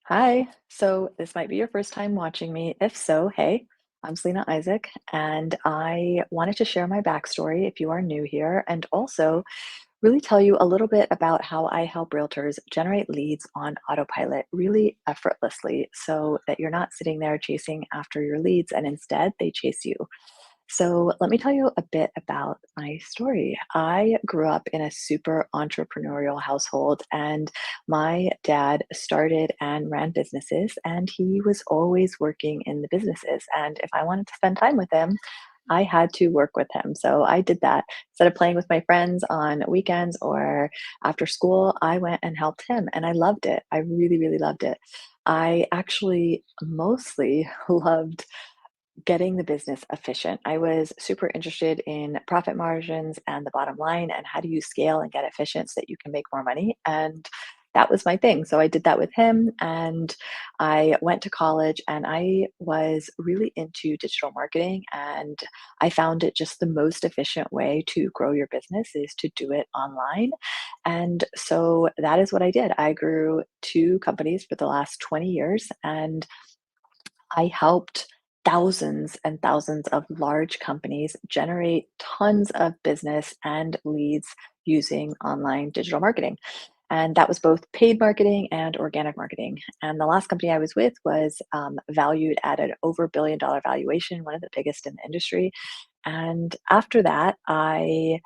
Hi. So this might be your first time watching me. If so, hey, I'm Selena Isaac, and I wanted to share my backstory if you are new here, and also really tell you a little bit about how I help realtors generate leads on autopilot really effortlessly so that you're not sitting there chasing after your leads and instead they chase you. So, let me tell you a bit about my story. I grew up in a super entrepreneurial household, and my dad started and ran businesses, and he was always working in the businesses. And if I wanted to spend time with him, I had to work with him. So I did that. Instead of playing with my friends on weekends or after school, I went and helped him, and I loved it. I really, really loved it. I actually mostly loved getting the business efficient. I was super interested in profit margins and the bottom line and how do you scale and get efficient so that you can make more money. And that was my thing. So I did that with him and I went to college and I was really into digital marketing and I found it just the most efficient way to grow your business is to do it online. And so that is what I did. I grew two companies for the last 20 years and I helped thousands and thousands of large companies generate tons of business and leads using online digital marketing. And that was both paid marketing and organic marketing. And the last company I was with was valued at an over $1 billion valuation, one of the biggest in the industry. And after that, I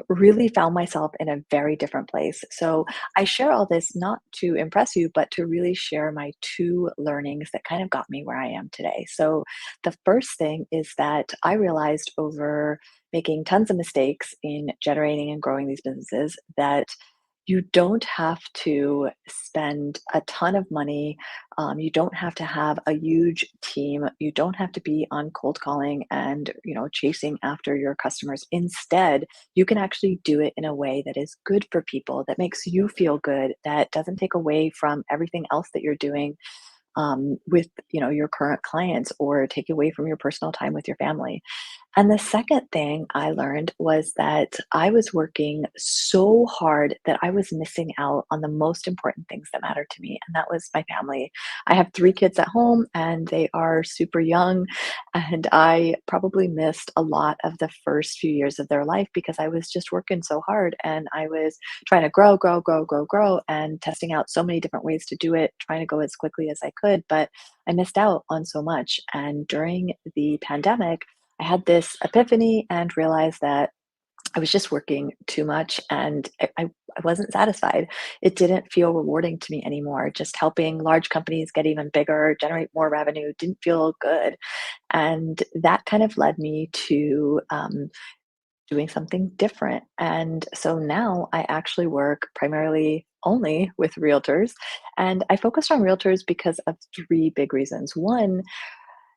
really found myself in a very different place. So I share all this not to impress you, but to really share my two learnings that kind of got me where I am today. So the first thing is that I realized over making tons of mistakes in generating and growing these businesses that you don't have to spend a ton of money. You don't have to have a huge team. You don't have to be on cold calling and chasing after your customers. Instead, you can actually do it in a way that is good for people, that makes you feel good, that doesn't take away from everything else that you're doing with your current clients or take away from your personal time with your family. And the second thing I learned was that I was working so hard that I was missing out on the most important things that mattered to me, and that was my family. I have three kids at home, and they are super young, and I probably missed a lot of the first few years of their life because I was just working so hard and I was trying to grow, grow, grow, grow, grow, and testing out so many different ways to do it, trying to go as quickly as I could. But I missed out on so much. And during the pandemic, I had this epiphany and realized that I was just working too much and I wasn't satisfied. It didn't feel rewarding to me anymore. Just helping large companies get even bigger, generate more revenue didn't feel good. And that kind of led me to doing something different. And so now I actually work primarily only with realtors. And I focused on realtors because of three big reasons. One,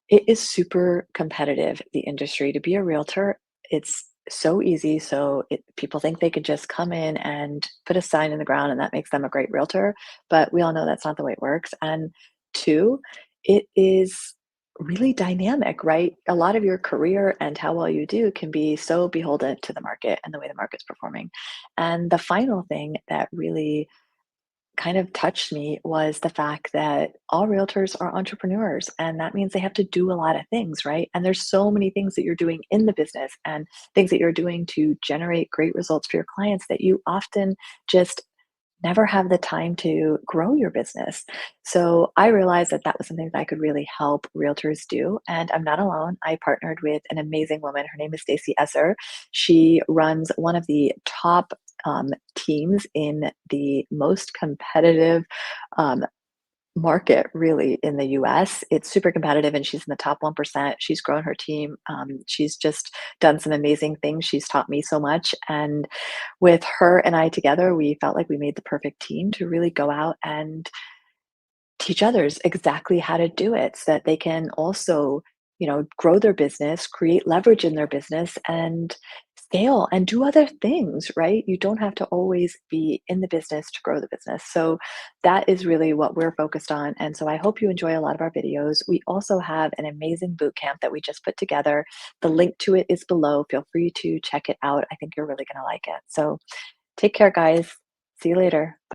it is super competitive, the industry. To be a realtor, it's so easy. So people think they could just come in and put a sign in the ground and that makes them a great realtor. But we all know that's not the way it works. And two, it is really dynamic, right? A lot of your career and how well you do can be so beholden to the market and the way the market's performing. And the final thing that really kind of touched me was the fact that all realtors are entrepreneurs and that means they have to do a lot of things, right? And there's so many things that you're doing in the business and things that you're doing to generate great results for your clients that you often just never have the time to grow your business. So I realized that that was something that I could really help realtors do. And I'm not alone. I partnered with an amazing woman. Her name is Stacey Esser. She runs one of the top teams in the most competitive um, market really in the US. It's super competitive and she's in the top 1%. She's grown her team. She's just done some amazing things. She's taught me so much. And with her and I together, we felt like we made the perfect team to really go out and teach others exactly how to do it so that they can also, grow their business, create leverage in their business and scale and do other things, right? You don't have to always be in the business to grow the business. So that is really what we're focused on. And so I hope you enjoy a lot of our videos. We also have an amazing boot camp that we just put together. The link to it is below. Feel free to check it out. I think you're really going to like it. So take care, guys. See you later.